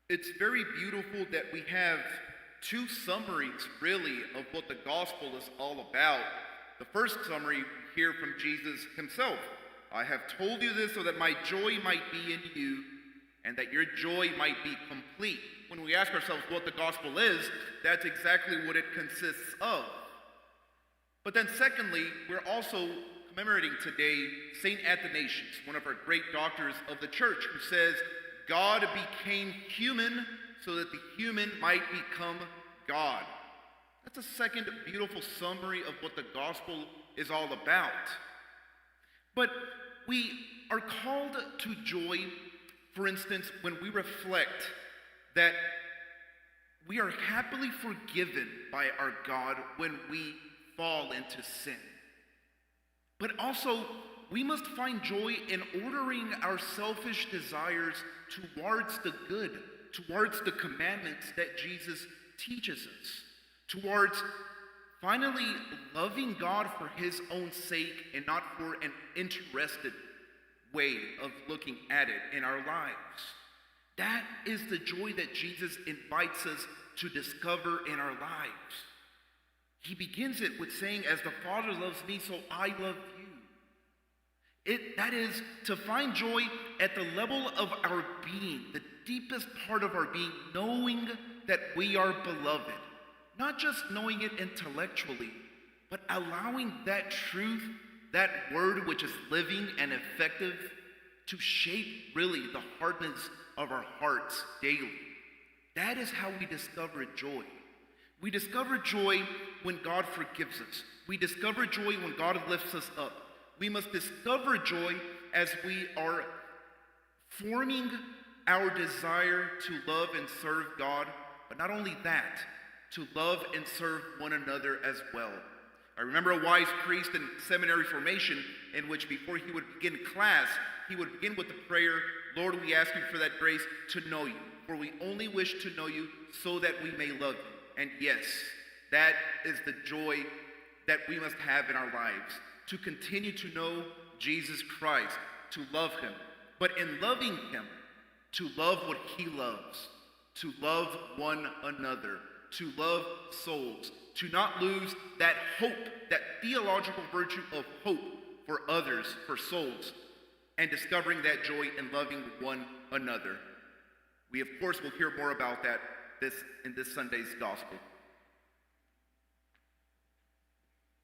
It's very beautiful that we have two summaries, really, of what the gospel is all about. The first summary we hear from Jesus himself. I have told you this so that my joy might be in you and that your joy might be complete. When we ask ourselves what the gospel is, that's exactly what it consists of. But then secondly, we're also commemorating today St. Athanasius, one of our great doctors of the church, who says, God became human so that the human might become God. That's a second beautiful summary of what the gospel is all about. But we are called to joy, for instance, when we reflect that we are happily forgiven by our God when we fall into sin. But also, we must find joy in ordering our selfish desires towards the good, towards the commandments that Jesus teaches us, towards finally loving God for his own sake and not for an interested way of looking at it in our lives. That is the joy that Jesus invites us to discover in our lives. He begins it with saying, as the Father loves me, so I love you. That is to find joy at the level of our being, the deepest part of our being, knowing that we are beloved. Not just knowing it intellectually, but allowing that truth, that word which is living and effective, to shape really the hardness of our hearts daily. That is how we discover joy. We discover joy when God forgives us. We discover joy when God lifts us up. We must discover joy as we are forming our desire to love and serve God, but not only that, to love and serve one another as well. I remember a wise priest in seminary formation in which before he would begin class, he would begin with the prayer, Lord, we ask you for that grace to know you, for we only wish to know you so that we may love you. And yes, that is the joy that we must have in our lives, to continue to know Jesus Christ, to love him, but in loving him, to love what he loves, to love one another, to love souls, to not lose that hope, that theological virtue of hope for others, for souls, and discovering that joy in loving one another. We, of course, will hear more about that in this Sunday's gospel.